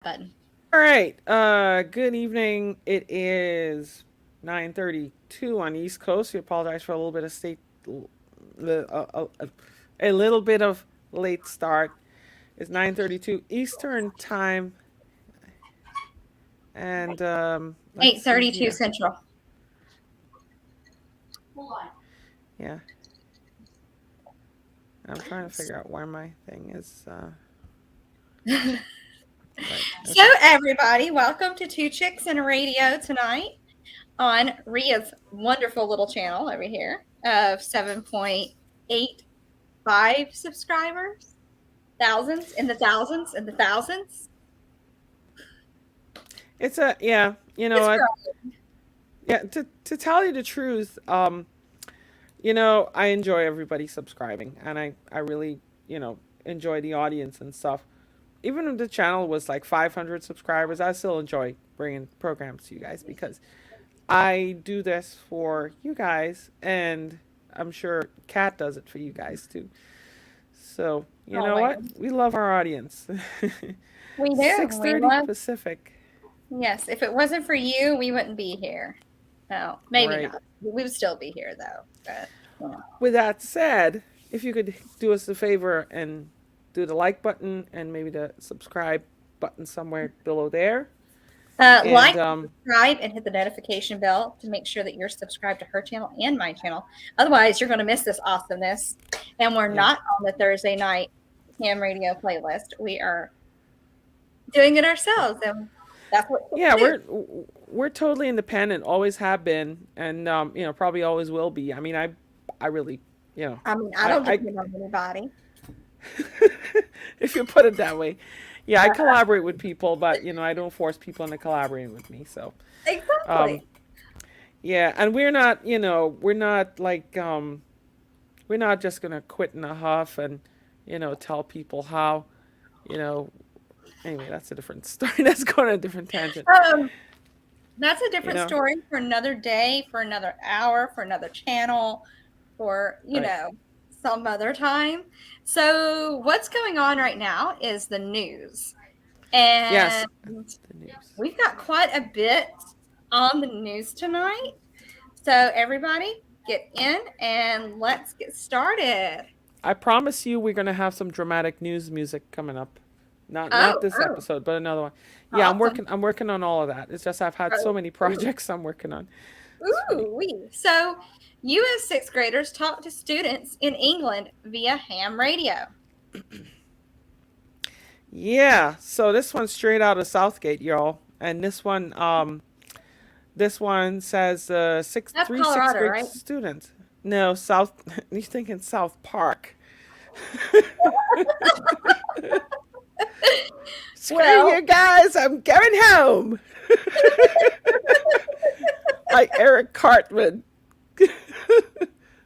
Button. All right. Good evening. It is 9:32 on the East Coast. We apologize for a little bit of a little bit of late start. It's 9:32 Eastern time, and let's see 8:32 here. Central. Yeah, I'm trying to figure out where my thing is. Right. So, Okay. everybody, welcome to Two Chicks and a Radio tonight on Ria's wonderful little channel over here of 7.85 subscribers. Thousands and the thousands and the thousands. It's a yeah. You know It's what? growing. Yeah. To tell you the truth, I enjoy everybody subscribing, and I really, enjoy the audience and stuff. Even if the channel was like 500 subscribers, I still enjoy bringing programs to you guys because I do this for you guys, and I'm sure Kat does it for you guys too. So, you know Always. what? We love our audience. We do. We 6:30 love. Pacific. Yes, if it wasn't for you, we wouldn't be here. No, maybe Right. not. We would still be here though. But, With that said, if you could do us a favor and do the like button and maybe the subscribe button somewhere below there. And Like, subscribe, and hit the notification bell to make sure that you're subscribed to her channel and my channel. Otherwise, you're going to miss this awesomeness. And we're yeah, not on the Thursday night ham radio playlist. We are doing it ourselves, and that's what we yeah, do. we're totally independent, always have been, and probably always will be. I mean, I really, you know, I mean, I don't I depend on anybody. if you put it that way, yeah, I collaborate with people, but I don't force people into collaborating with me. So, um, Exactly. yeah, and we're not just gonna quit in a huff and tell people how, you know. Anyway, that's a different story. That's going on a different tangent. Um, that's a You different know, story for another day, for another hour, for another channel, for, right? some other time. So, what's going on right now is the news. Yes, And the news. we've got quite a bit on the news tonight. So, everybody, get in and let's get started. I promise you, we're gonna have some dramatic news music coming up. Not Oh, this oh, episode, but another one. Yeah, I'm awesome. working. I'm working on all of that. It's just I've had so Oh, many ooh, projects I'm working on. It's funny. ooh, wee. So, U.S. sixth graders talk to students in England via ham radio. Yeah. So this one's straight out of Southgate, y'all, and this one says That's three sixth Colorado, grade right? students. No, South. You're thinking South Park. Screw Well, you guys! I'm going home. Like Eric Cartman.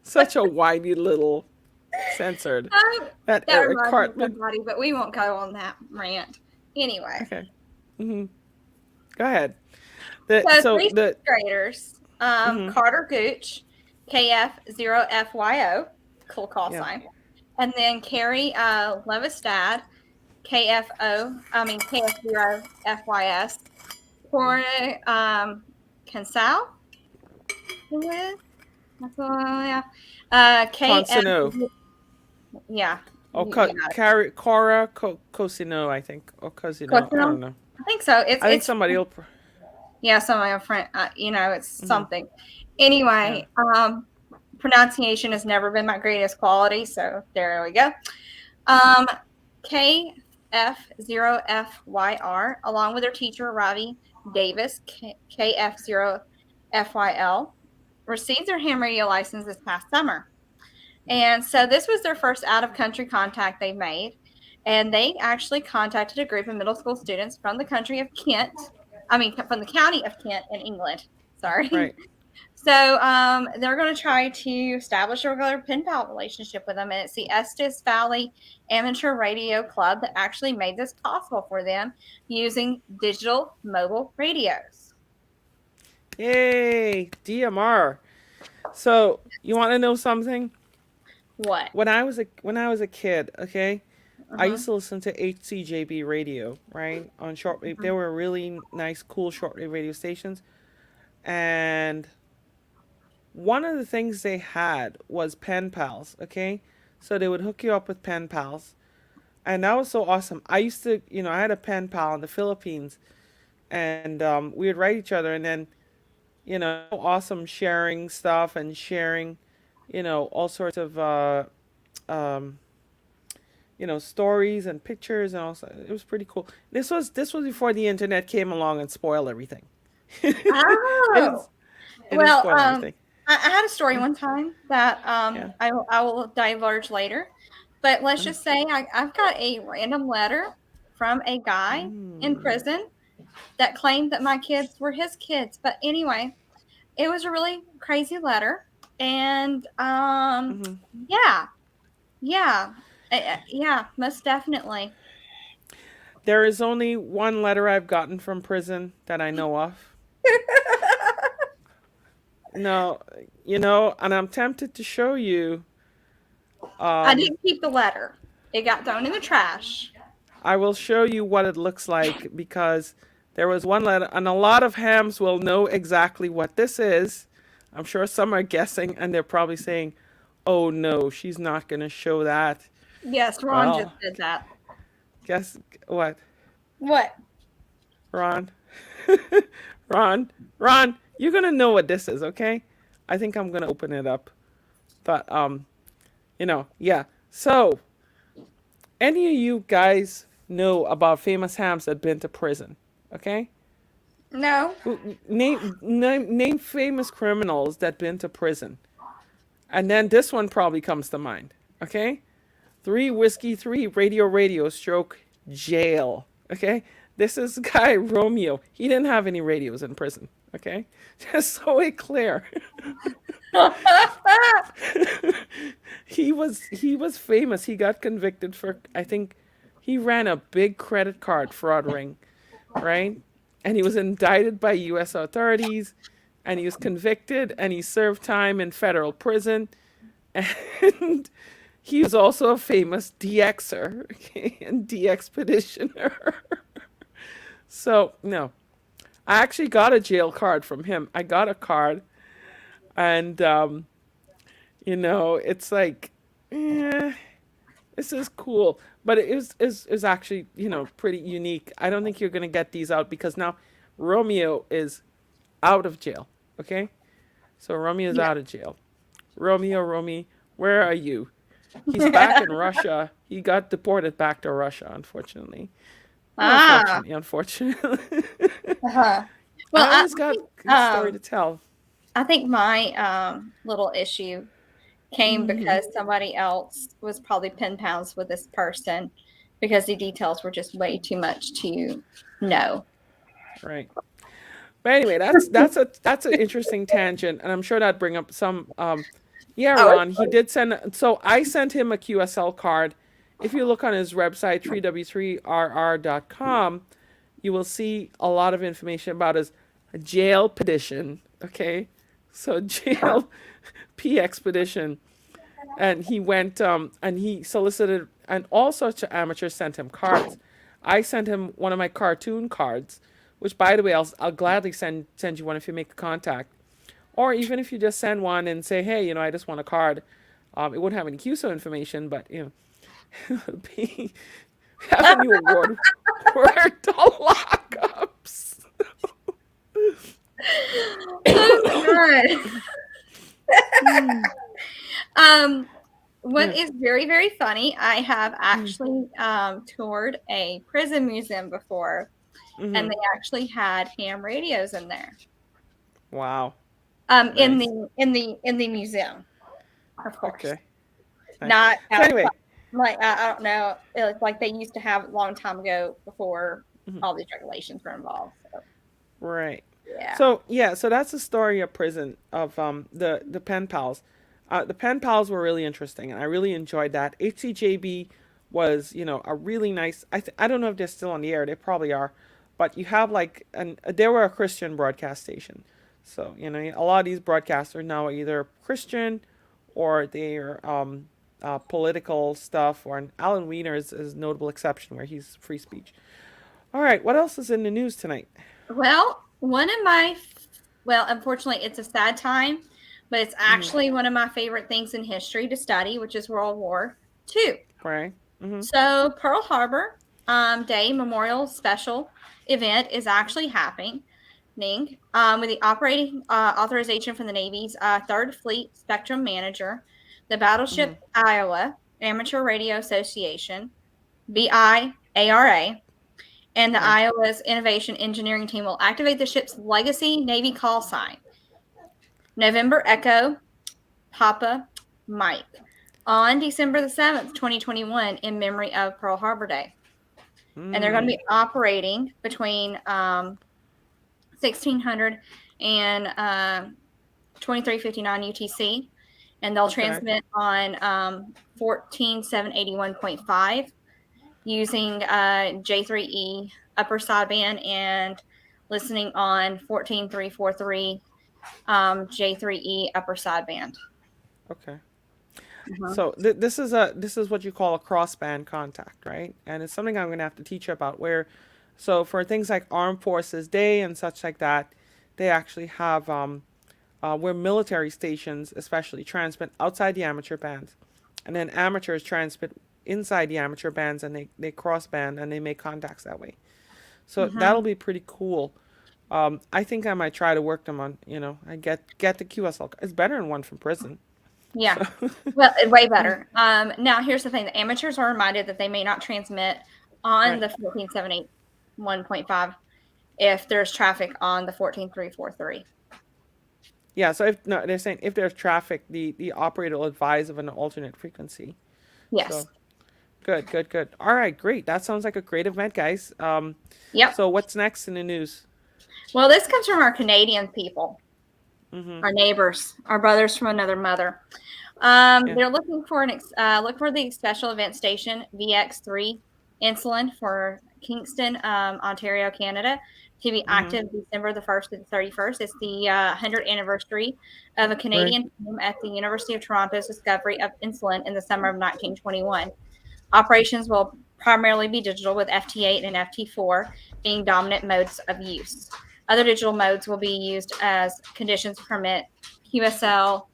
Such a whiny little censored. um, That that Eric reminds me of Cartman. somebody, but we won't go on that rant. Anyway, Okay. hmm Go ahead. The so so three the sixth graders, hmm Carter Gooch, KF0FYO, cool call yeah. sign, and then Carrie Levistad, KF0FYS, Corey Cansal, yeah, KF, Consino. yeah, Oh, you got it. Cora Cosino, I think. Or Cosino. I Cosino? don't know. I think so. It's I think it's somebody will. yeah, some of my friend, it's Hmm something. Yeah. Anyway, pronunciation has never been my greatest quality, so there we go. Um, KF0FYR, along with their teacher Ravi Davis, KF0FYL, received their ham radio license this past summer. And so this was their first out of country contact they made. And they actually contacted a group of middle school students from the country of Kent. I mean, from the county of Kent in England. Sorry. Right. So they're going to try to establish a regular pen pal relationship with them. And it's the Estes Valley Amateur Radio Club that actually made this possible for them using digital mobile radios. Yay! DMR. So you want to know something? What? When I was a kid, okay, I Uh-huh. used to listen to HCJB radio, right? On shortwave. They were really nice, cool shortwave radio stations. And one of the things they had was pen pals, okay? So they would hook you up with pen pals. And that was so awesome. I used to, I had a pen pal in the Philippines, and we would write each other, and then, awesome sharing stuff and sharing, all sorts of, um, stories and pictures, and also it was pretty cool. This was before the internet came along and spoiled everything. it didn't Oh, it didn't well, spoil everything. I had a story one time that Yeah. I will divulge later, but let's Uh, just say I've got a random letter from a guy in mm, prison that claimed that my kids were his kids. But anyway, it was a really crazy letter, and hmm. yeah, yeah, yeah, most definitely. There is only one letter I've gotten from prison that I know of. No, and I'm tempted to show you. I Um, didn't keep the letter. It got thrown in the trash. I will show you what it looks like because there was one letter, and a lot of hams will know exactly what this is. I'm sure some are guessing, and they're probably saying, "Oh no, she's not going to show that." Yes, Ron just Well, did that. guess what, What? Ron? Ron, Ron, you're going to know what this is, okay? I think I'm going to open it up. But yeah. So, any of you guys know about famous hams that been to prison? Okay? No. Name famous criminals that been to prison. And then this one probably comes to mind. Okay? 3 whiskey, 3 radio, stroke, jail. Okay? This is guy Romeo. He didn't have any radios in prison. Okay? Just so it clear. he was famous. He got convicted for, I think he ran a big credit card fraud ring, right? And he was indicted by US authorities, and he was convicted, and he served time in federal prison. And he was also a famous DXer, okay, and DXpeditioner. So, no. I actually got a jail card from him. I got a card, and it's like, eh, this is cool, but it was actually pretty unique. I don't think you're gonna get these out because now Romeo is out of jail. Okay, so Romeo is Yeah. out of jail. Romy, where are you? He's back in Russia. He got deported back to Russia, unfortunately. Not Ah. unfortunately, unfortunately. Uh-huh. Well, I always got a good story to tell. I think my little issue came Hmm. because somebody else was probably pen pals with this person because the details were just way too much to know. Right. But anyway, that's an interesting tangent, and I'm sure that bring up some. Yeah, Oh, Ron, he did send. So I sent him a QSL card. If you look on his website 3w3rr.com, you will see a lot of information about his jail petition. Okay, so jail P expedition, and he went and he solicited, and all sorts of amateurs sent him cards. I sent him one of my cartoon cards, which by the way I'll gladly send you one if you make a contact, or even if you just send one and say, hey, I just want a card. It wouldn't have any QSO information, but it'll be have a new award for the lockups. oh God. Mm, What yeah. is very, very funny, I have Mm, actually toured a prison museum before, and mm-hmm. they actually had ham radios in there. Wow. In Nice. the museum, of course, Okay. Nice. not So outside. anyway. Like I don't know, like they used to have a long time ago before Mhm. all these regulations were involved. So Right. yeah, So that's the story of prison of the pen pals. The pen pals were really interesting, and I really enjoyed that. HCJB was a really nice. I don't know if they're still on the air. They probably are, but you have like they were a Christian broadcast station, so a lot of these broadcasters now are either Christian or they're political stuff, or Alan Weiner is a notable exception where he's free speech. All right, what else is in the news tonight? Well, unfortunately, it's a sad time, but it's Mm-hmm. actually one of my favorite things in history to study, which is World War II. Right. Mm-hmm. So, Pearl Harbor Day Memorial Special event is actually happening with the operating authorization from the Navy's 3rd Fleet Spectrum Manager, the Mm-hmm. Battleship Iowa Amateur Radio Association, BIARA, and the Okay. Iowa's Innovation Engineering Team will activate the ship's legacy Navy call sign, November Echo Papa Mike, on December the 7th, 2021, in memory of Pearl Harbor Day. And they're going to Mm. be operating between 1600 and 2359 UTC, and they'll Okay. transmit on 14781.5 using J3E upper sideband and listening on 14343 J3E upper sideband. Okay. Uh-huh. So this is what you call a crossband contact, right? And it's something I'm going to have to teach you about. Where, so for things like Armed Forces Day and such like that, they actually have where military stations especially transmit outside the amateur bands, and then amateurs transmit inside the amateur bands, and they cross band and they make contacts that way. So Uh-huh. that'll be pretty cool. I think I might try to work them on. I get the QSL. It's better than one from prison. Yeah. So Well, way better. Now, here's the thing: the amateurs are reminded that they may not transmit on right. the 14781.5 if there's traffic on the 14343. Yeah, so if no, they're saying if there's traffic, the operator will advise of an alternate frequency. Yes. So good, good, good. All right, great. That sounds like a great event, guys. Yep. So what's next in the news? Well, this comes from our Canadian people, Mm-hmm. our neighbors, our brothers from another mother. Yeah. They're looking for look for the special event station VX3 Insulin for Kingston, Ontario, Canada, to be Mm-hmm. active December the 1st to the 31st. It's the 100th anniversary of a Right. Canadian team at the University of Toronto's discovery of insulin in the summer of 1921. Operations will primarily be digital, with FT8 and FT4 being dominant modes of use. Other digital modes will be used as conditions permit: QSL,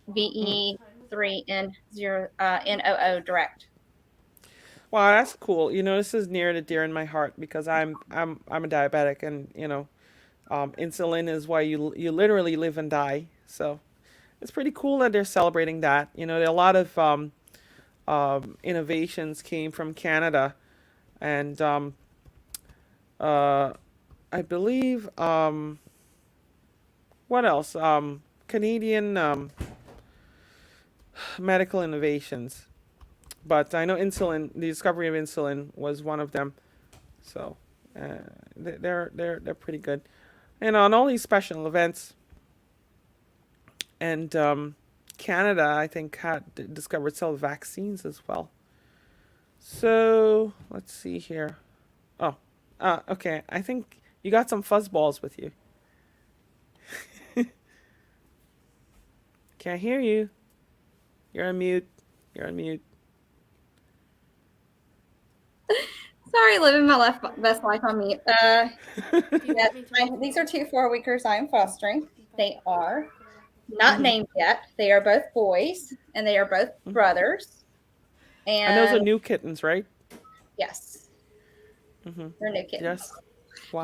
Mm. VE3, N0, NOO direct. Wow, that's cool. This is near and dear in my heart because I'm a diabetic, and insulin is why you literally live and die. So it's pretty cool that they're celebrating that. There are a lot of innovations came from Canada, and uh, I believe what else? Canadian medical innovations. But I know the discovery of insulin was one of them. So they're pretty good. And on all these special events, and Canada, I think, had discovered cell vaccines as well. So let's see here. Oh, okay. I think you got some fuzzballs with you. Can't hear you. You're on mute. You're on mute. Sorry, living my best life on mute. Yes, these are two 4-weekers I am fostering. They are not Hmm. named yet. They are both boys, and they are both brothers. And those are And new kittens, right? yes, Hmm. they're new kittens. Yes.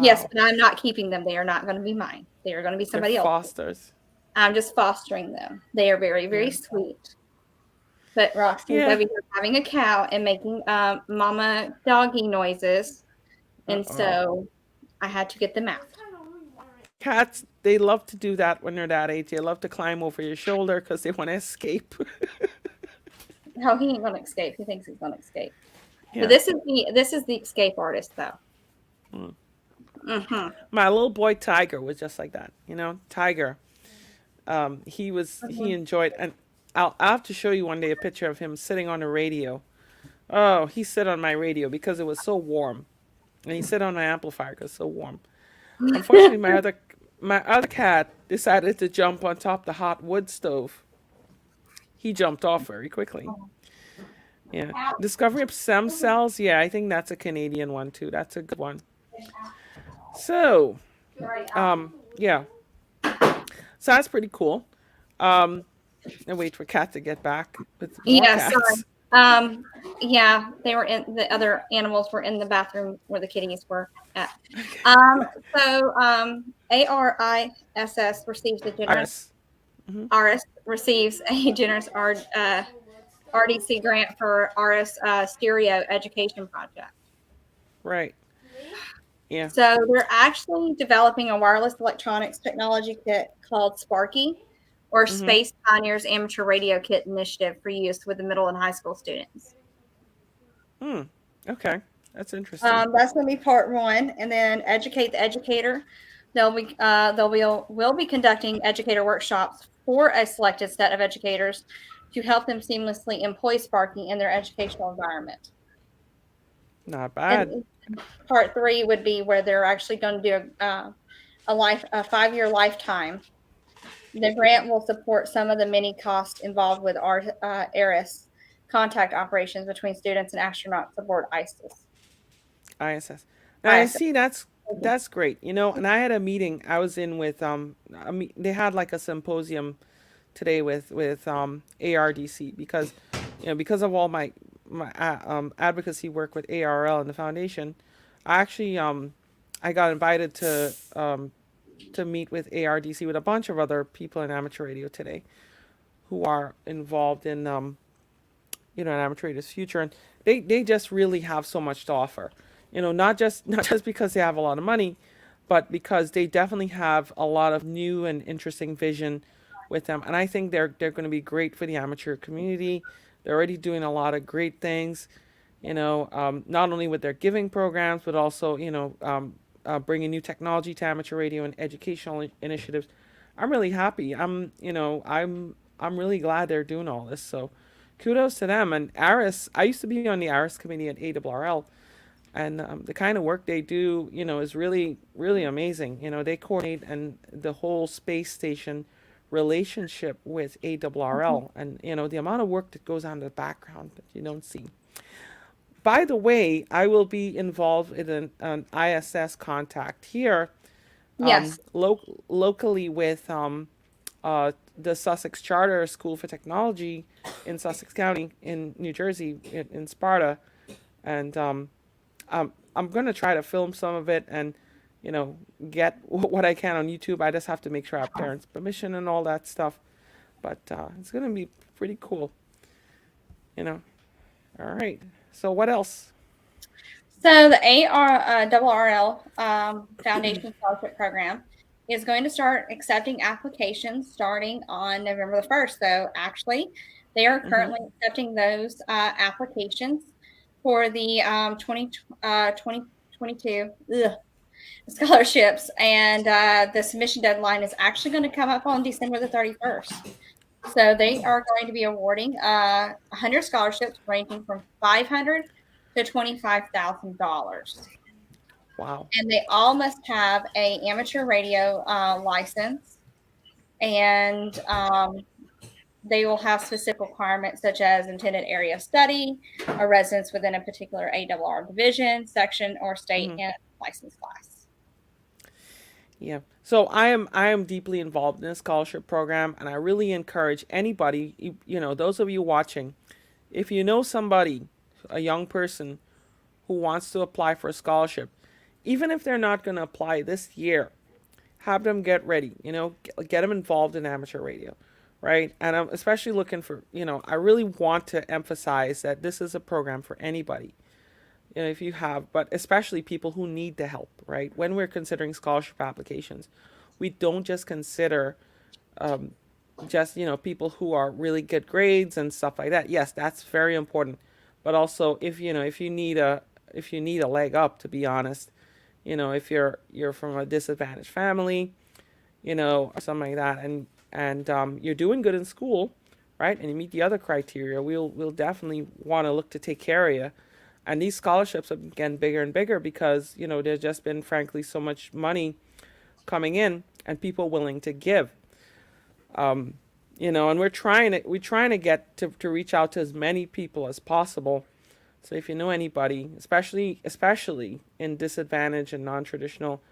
Yes, Wow. but I'm not keeping them. They are not going to be mine. They are going to be They're somebody else. fosters. I'm just fostering them. They are very, very Yeah. sweet. But Roxy's Yeah. over here having a cow and making mama doggy noises. Uh And oh. so I had to get them out. Cats, they love to do that when they're that age. They love to climb over your shoulder because they want to escape. No, he ain't gonna escape. He thinks he's gonna escape. But Yeah. this is the escape artist though. Mm. Mm-hmm. My little boy Tiger was just like that. Tiger. He Mm-hmm. enjoyed, and I'll have to show you one day a picture of him sitting on the radio. Oh, he sit on my radio because it was so warm, and he sit on my amplifier because it's so warm. Unfortunately, my other cat decided to jump on top of the hot wood stove. He jumped off very quickly. Yeah. Discovery of stem cells. Yeah, I think that's a Canadian one too. That's a good one. So, yeah. So that's pretty cool. Um, and wait for Kat to get back with more Yeah, sorry. cats. Um, yeah, they were in the other animals were in the bathroom where the kitties were at. Um, ARISS receives a generous Iris. Hmm. RS receives a generous RDC grant for RS Stereo Education Project. Right. Yeah. So they're actually developing a wireless electronics technology kit called Sparky, or Hmm. Space Pioneers Amateur Radio Kit Initiative for use with the middle and high school students. Hmm. Okay. That's interesting. That's going to be part one, and then educate the educator. Will be conducting educator workshops for a selected set of educators to help them seamlessly employ Sparky in their educational environment. Not bad. And part three would be where they're actually going to do a 5-year lifetime. The grant will support some of the many costs involved with our ARIS contact operations between students and astronauts aboard ISIS. ISS. Now I ISS. see that's great. And I had a meeting I was in with they had like a symposium today with ARDC because because of all my advocacy work with ARL and the foundation. I actually I got invited to meet with ARDC with a bunch of other people in amateur radio today who are involved in in amateur radio's future, and they just really have so much to offer. Not just because they have a lot of money, but because they definitely have a lot of new and interesting vision with them. And I think they're going to be great for the amateur community. They're already doing a lot of great things, not only with their giving programs, but also bringing new technology to amateur radio and educational initiatives. I'm really happy. I'm really glad they're doing all this. So kudos to them. And ARIS, I used to be on the ARIS committee at ARRL, and the kind of work they do, is really, really amazing. They coordinate and the whole space station relationship with ARRL, and the amount of work that goes on in the background that you don't see. By the way, I will be involved in an ISS contact here, Yes. locally with the Sussex Charter School for Technology in Sussex County in New Jersey, in Sparta, and I'm gonna try to film some of it and get what I can on YouTube. I just have to make sure I have parents' permission and all that stuff. But it's gonna be pretty cool, you know. All right. So what else? So the ARRL Foundation Scholarship Program is going to start accepting applications starting on November the 1st. So actually, they are Mm-hmm. currently accepting those applications for the 2022 scholarships. And the submission deadline is actually going to come up on December the 31st. So they are going to be awarding 100 scholarships ranging from 500 to $25,000, Wow. and they all must have a amateur radio license, and they will have specific requirements such as intended area of study, a residence within a particular ARR division, section, or state Mm-hmm. and license class. Yeah. So I am deeply involved in this scholarship program, and I really encourage anybody, those of you watching, if you know somebody, a young person who wants to apply for a scholarship, even if they're not going to apply this year, have them get ready. Get them involved in amateur radio, right? And I'm especially looking for, I really want to emphasize that this is a program for anybody. If you have, but especially people who need the help, right? When we're considering scholarship applications, we don't just consider just people who are really good grades and stuff like that. Yes, that's very important, but also if you need a leg up, to be honest, if you're from a disadvantaged family, or something like that, and you're doing good in school, right, and you meet the other criteria, we'll definitely want to look to take care of you. And these scholarships are getting bigger and bigger because there's just been, frankly, so much money coming in and people willing to give. And we're trying to get to reach out to as many people as possible. So if you know anybody, especially in disadvantaged and non-traditional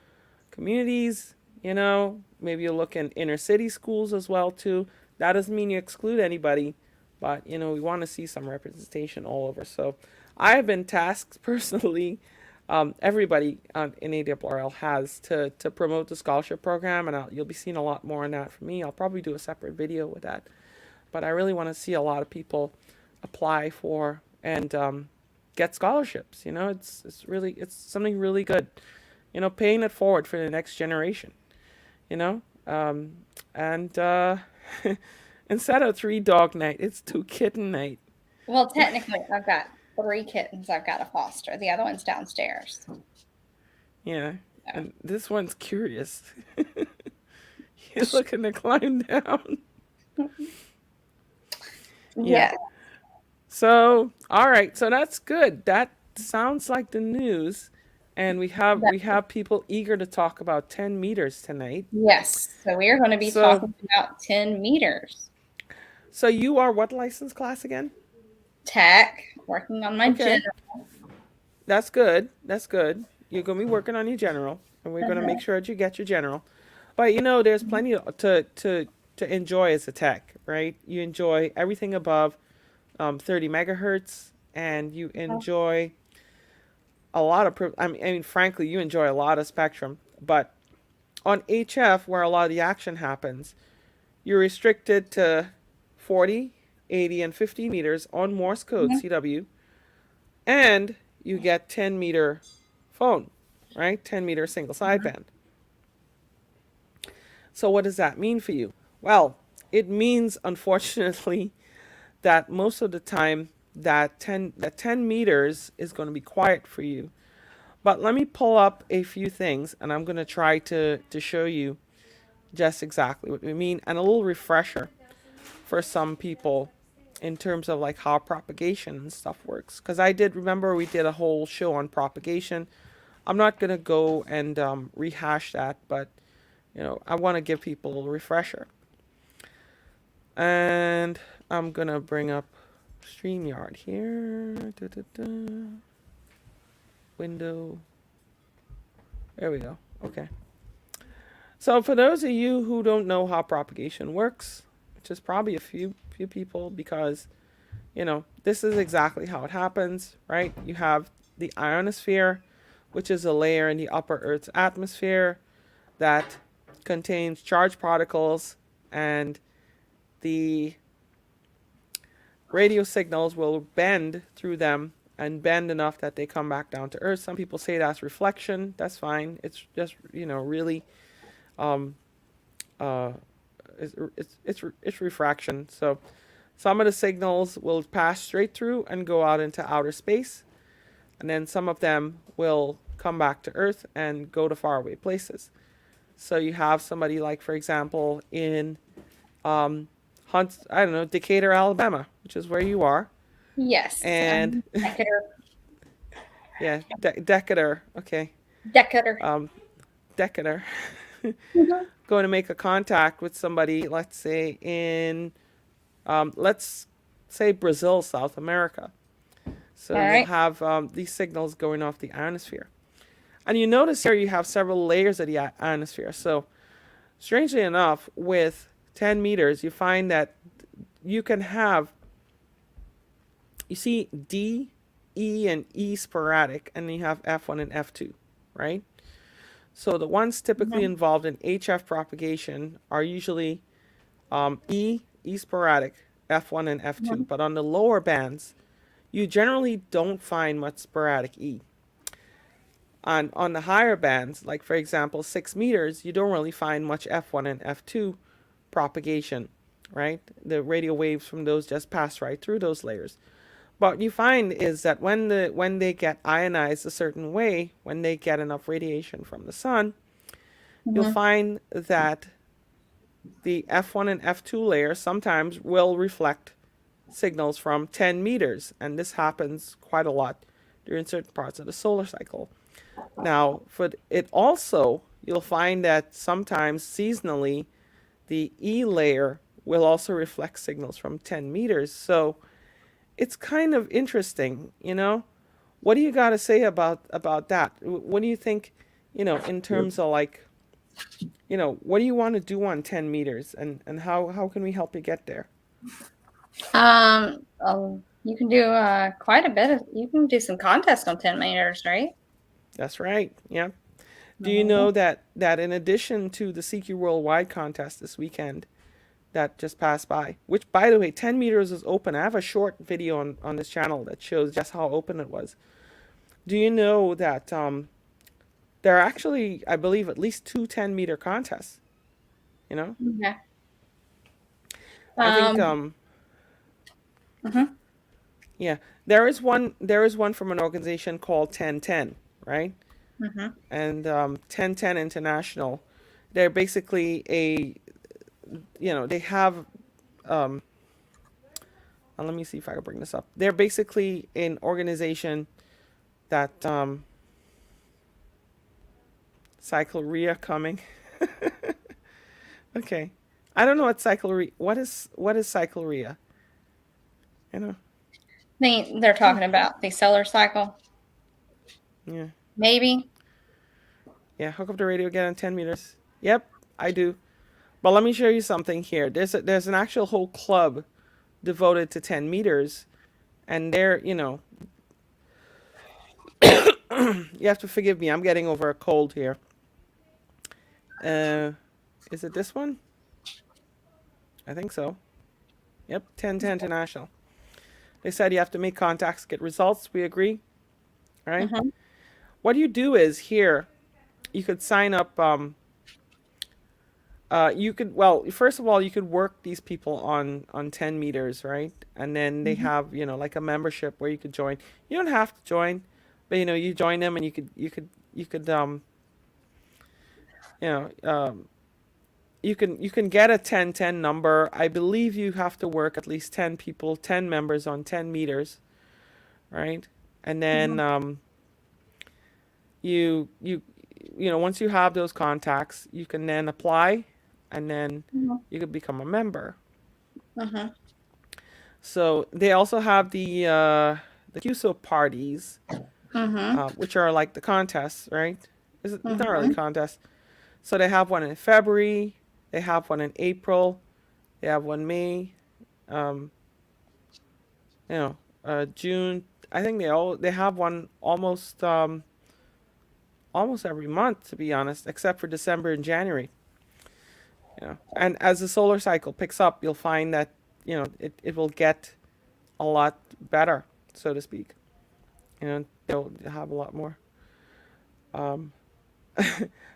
communities, maybe you look in inner city schools as well too. That doesn't mean you exclude anybody, but we want to see some representation all over. So I have been tasked personally. Everybody in AWRL has to promote the scholarship program, and you'll be seeing a lot more on that from me. I'll probably do a separate video with that, but I really want to see a lot of people apply for and get scholarships. It's something really good. Paying it forward for the next generation. You know, and instead of 3 dog night, it's 2 kitten night. Well, technically, I've got 3 kittens I've got to foster. The other one's downstairs. Yeah, So, and this one's curious. He's looking to climb down. Yeah. yeah. So, all right. So that's good. That sounds like the news, and we have people eager to talk about 10 meters tonight. Yes. So we are going to be So, talking about 10 meters. so you are what license class again? Tech, working on my Okay, general. that's good. That's good. You're gonna be working on your general, and we're gonna make Uh-huh. sure that you get your general. But there's plenty to enjoy as a tech, right? You enjoy everything above 30 megahertz, and you enjoy a lot of. I mean, frankly, you enjoy a lot of spectrum. But on HF, where a lot of the action happens, you're restricted to 40, 80, and 50 meters on Morse code Mhm. CW, and you get 10-meter phone, right? 10-meter single sideband. So what does that mean for you? Well, it means unfortunately that most of the time that 10 meters is going to be quiet for you. But let me pull up a few things, and I'm going to try to show you just exactly what we mean, and a little refresher for some people in terms of like how propagation and stuff works. Because I did remember we did a whole show on propagation. I'm not going to go and rehash that, but I want to give people a little refresher. And I'm going to bring up StreamYard here. Window. There we go. Okay. So for those of you who don't know how propagation works, which is probably a few people, because this is exactly how it happens, right? You have the ionosphere, which is a layer in the upper Earth's atmosphere that contains charged particles, and the radio signals will bend through them and bend enough that they come back down to Earth. Some people say that's reflection. That's fine. It's just really um, uh, it's refraction. So some of the signals will pass straight through and go out into outer space, and then some of them will come back to Earth and go to faraway places. So you have somebody like, for example, in I don't know, Decatur, Alabama, which is where you are, Yes. and Decatur. yeah, Decatur, okay, Decatur. Decatur, Mhm. going to make a contact with somebody, let's say let's say Brazil, South America. So All you'll right. have these signals going off the ionosphere. And you notice here you have several layers of the ionosphere. So strangely enough, with 10 meters, you find that you can have, you see D, E, and E sporadic, and then you have F1 and F2, right? So the ones typically Mhm. involved in HF propagation are usually E sporadic, F1 and F2. Mhm. But on the lower bands, you generally don't find much sporadic E. On the higher bands, like for example 6 meters, you don't really find much F1 and F2 propagation, right? The radio waves from those just pass right through those layers. But what you find is that when they get ionized a certain way, when they get enough radiation from the sun, you'll Mhm. find that the F1 and F2 layers sometimes will reflect signals from 10 meters, and this happens quite a lot during certain parts of the solar cycle. Now, for it also, you'll find that sometimes seasonally, the E layer will also reflect signals from 10 meters. So it's kind of interesting, you know. What do you got to say about that? What do you think, in terms of like, what do you want to do on 10 meters, and how can we help you get there? You can do quite a bit of. You can do some contests on 10 meters, right? That's right. Yeah. Do you Mhm. know that in addition to the CQ Worldwide contest this weekend that just passed by, which by the way, 10 meters is open. I have a short video on this channel that shows just how open it was. Do you know that there are actually, I believe, at least two 10-meter contests? You know, Okay. I think Um, mhm, yeah, there is one from an organization called 1010, right? mhm. And 1010 International. They're basically they have um, let me see if I can bring this up. They're basically an organization that cycleria coming. Okay, I don't know what cycleria. What is cycleria? You know? They're talking about the solar cycle, Yeah, maybe. yeah. Hook up the radio again on 10 meters. Yep, I do. But let me show you something here. There's an actual whole club devoted to 10 meters, and they're you have to forgive me. I'm getting over a cold here. Uh, is it this one? I think so. Yep, 1010 International. They said you have to make contacts, get results. We agree, all right? Mhm. What you do is here, you could sign up. You could well, first of all, you could work these people on 10 meters, right? And then they Mhm. have like a membership where you could join. You don't have to join, but you join them, and you could you know you can get a 1010 number. I believe you have to work at least 10 people, 10 members on 10 meters, right? And then Mhm. you you once you have those contacts, you can then apply, and then Mhm. you could become a member. Mhm. So they also have the QSO parties, Mhm. which are like the contests, right? It's not really Mhm. contests. So they have one in February, they have one in April, they have one May, um, June. I think they have one almost every month, to be honest, except for December and January. And as the solar cycle picks up, you'll find that it will get a lot better, so to speak. They'll have a lot more. Um,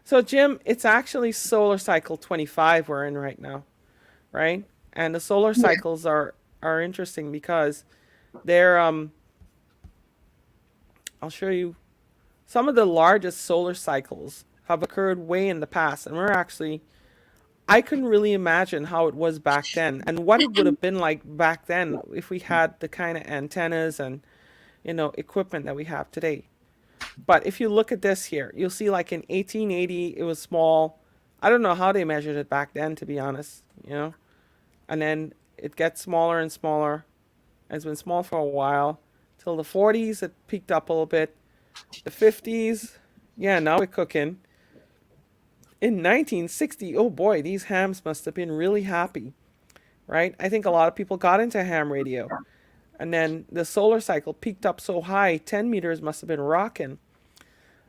so Jim, it's actually solar cycle 25 we're in right now, right? And the solar Yeah. cycles are interesting because they're I'll show you some of the largest solar cycles have occurred way in the past, and we're actually I couldn't really imagine how it was back then and what it would have been like back then if we had the kind of antennas and equipment that we have today. But if you look at this here, you'll see like in 1880 it was small. I don't know how they measured it back then, to be honest. And then it gets smaller and smaller. It's been small for a while. Till the 40s it peaked up a little bit. The 50s, yeah, now we're cooking. In 1960, oh boy, these hams must have been really happy, right? I think a lot of people got into ham radio. And then the solar cycle peaked up so high, 10 meters must have been rocking.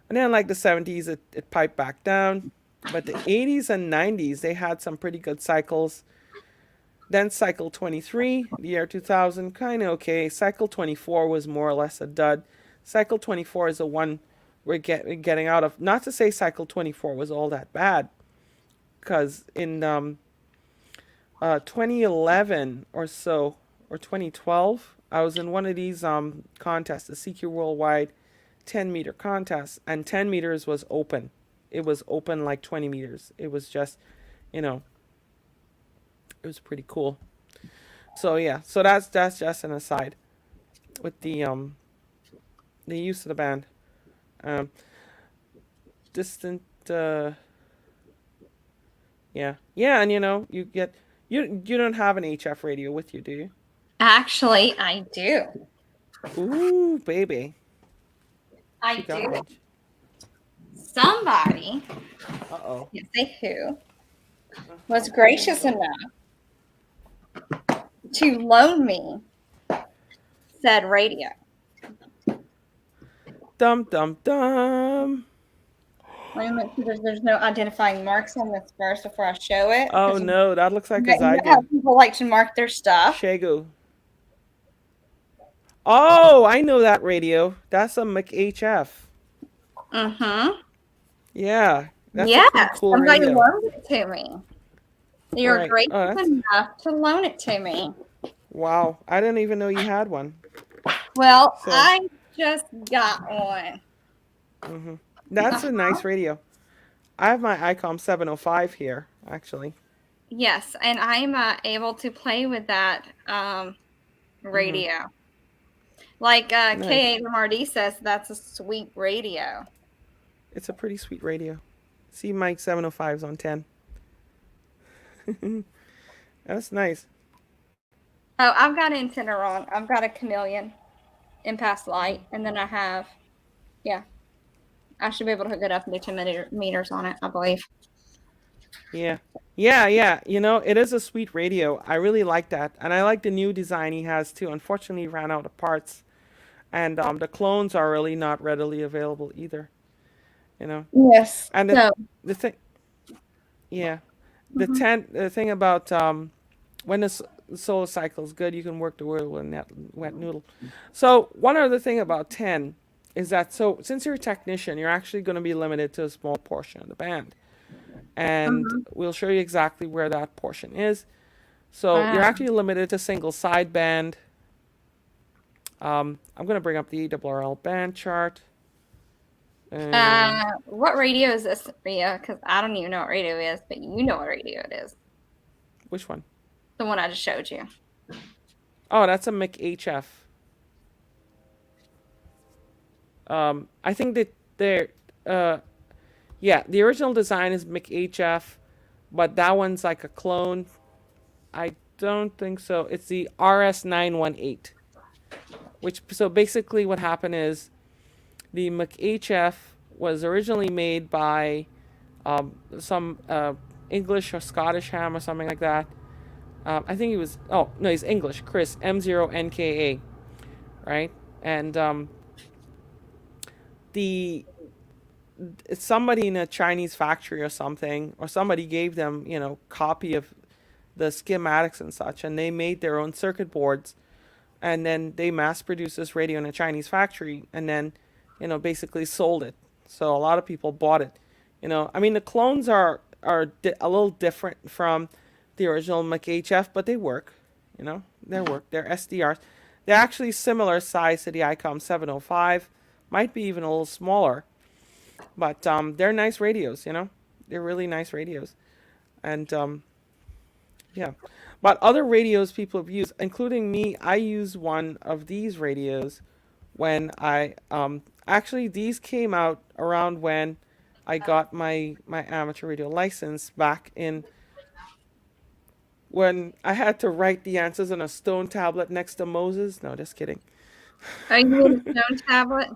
And then like the 70s, it piped back down. But the 80s and 90s, they had some pretty good cycles. Then cycle 23, the year 2000, kind of okay. Cycle 24 was more or less a dud. Cycle 24 is the one we're getting out of. Not to say cycle 24 was all that bad, because in 2011 or so, or 2012, I was in one of these contests, the CQ Worldwide 10-meter contest, and 10 meters was open. It was open like 20 meters. It was just, you know, it was pretty cool. So yeah, so that's just an aside with the use of the band. Um, distant, yeah, yeah, and You don't have an HF radio with you, do you? Actually, I do. Ooh, baby. I She got do. one. Somebody, Uh-oh. can't say who, was Uh-huh. Oh gracious no. enough to loan me said radio. Dum dum dum. Let me make sure there's no identifying marks on this first before I show it, Oh because you no, that looks like a know how Zygo. people like to mark their stuff. Shago. Oh, I know that radio. That's a McHF. Mm-hmm. Yeah, that's a pretty Yes, cool somebody radio. loaned it to me. You're Right. gracious Oh, that's enough to loan it to me. wow. I didn't even know you had one. Well, So, I just got one. hmm that's a Uh-huh. nice radio. I have my ICOM 705 here, actually. Yes, and I'm able to play with that hmm radio. Like Nice. K8MRD says, that's a sweet radio. It's a pretty sweet radio. See my 705s on 10. That's nice. Oh, I've got antenna wrong. I've got a chameleon impasse light, and then I have, yeah, I should be able to hook it up and do 10 meters on it, I believe. Yeah. Yeah. It is a sweet radio. I really like that. And I like the new design he has too. Unfortunately, he ran out of parts. And the clones are really not readily available either. You know. Yes. And So, the thing, yeah, mhm. the thing about when the solar cycle is good, you can work the word with a wet noodle. So one other thing about 10 is that since you're a technician, you're actually going to be limited to a small portion of the band, and Mhm. we'll show you exactly where that portion is. So you're actually limited to single sideband. I'm going to bring up the ARRL band chart. And What radio is this, Ria? Because I don't even know what radio is, but you know what radio it is. which one? The one I just showed you. Oh, that's a McHF. I think that they're, yeah, the original design is McHF, but that one's like a clone. I don't think so. It's the RS918, so basically what happened is the McHF was originally made by some English or Scottish ham or something like that. I think he was, oh, no, he's English, Chris, M0NKA, right? And the somebody in a Chinese factory or something, or somebody gave them, copy of the schematics and such, and they made their own circuit boards, and then they mass produced this radio in a Chinese factory, and then, basically sold it. So a lot of people bought it. I mean, the clones a little different from the original McHF, but they work. They work. They're SDRs. They're actually similar size to the ICOM 705, might be even a little smaller, but they're nice radios. They're really nice radios, and yeah. But other radios people have used, including me, I use one of these radios when I actually these came out around when I got my amateur radio license back in when I had to write the answers on a stone tablet next to Moses. No, just kidding. Oh, you need a stone tablet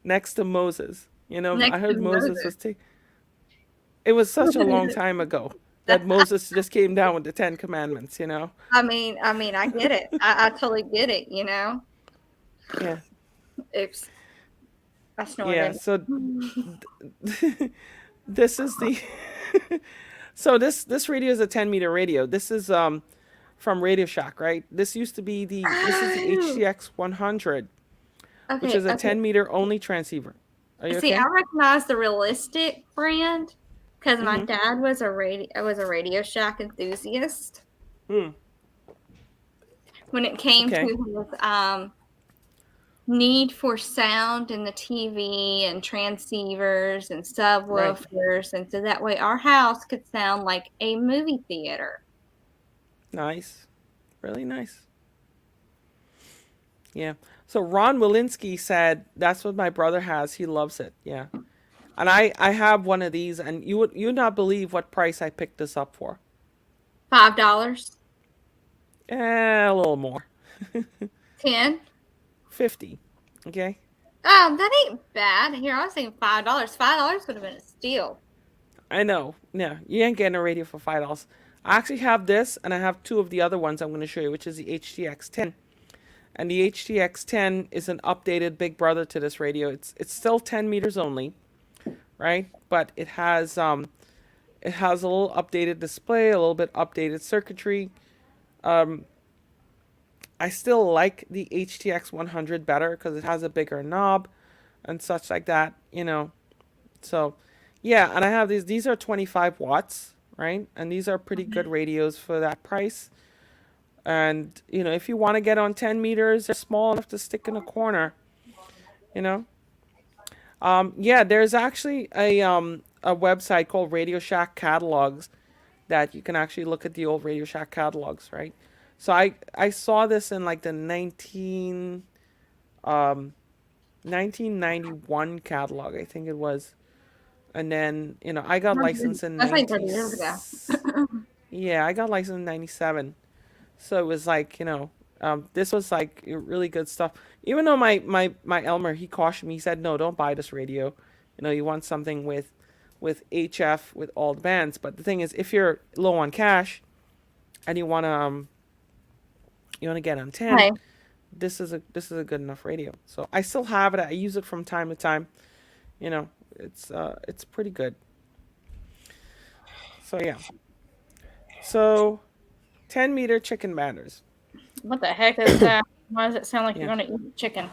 Next to Moses. I next to heard Moses Moses. was taking. It was such a long time ago that Moses just came down with the Ten Commandments. I mean, I get it. I totally get it. Yeah, Oops, I yeah. snorted. So this is the so this radio is a 10-meter radio. This is from Radio Shack, right? This is the Oh, HCX 100, which okay, is a okay. 10-meter only transceiver. Are you See, I okay? recognize the Realistic brand because my Mm-hmm. dad was a Radio Shack enthusiast. Hmm. When it came to Okay. his need for sound in the TV and transceivers and Right. subwoofers, and so that way our house could sound like a movie theater. Nice. Really nice. Yeah. So Ron Walensky said that's what my brother has. He loves it. Yeah. And I have one of these, and you would not believe what price I picked this up for. $5. A little more. 10. 50. Okay. Oh, that ain't bad. Here, I was thinking $5. $5 would have been a steal. I know. Yeah, you ain't getting a radio for $5. I actually have this, and I have two of the other ones I'm going to show you, which is the HTX 10. And the HTX 10 is an updated big brother to this radio. It's still 10 meters only, right? But it has a little updated display, a little bit updated circuitry. Um, I still like the HTX 100 better because it has a bigger knob and such like that, you know. So, yeah, and I have these. These are 25 watts, right? And these are pretty good radios for that price. And, you know, if you want to get on 10 meters, they're small enough to stick in a corner, you know. Yeah, there's actually a website called Radio Shack Catalogs that you can actually look at the old Radio Shack catalogs, right? So I saw this in like the 1991 catalog, I think it was. And then, you know, I got licensed in That's like 30 90. years ago. Yeah, I got licensed in 97. So it was like, you know, this was like really good stuff. Even though my Elmer, he cautioned me, he said, no, don't buy this radio. You know, you want something with HF with all the bands. But the thing is, if you're low on cash and you wanna get on 10, Hey, this is a good enough radio. So I still have it. I use it from time to time. You know, it's pretty good. So yeah. So 10-meter chicken batters. what the heck is that? Why does it sound like Yeah. you're going to eat chicken?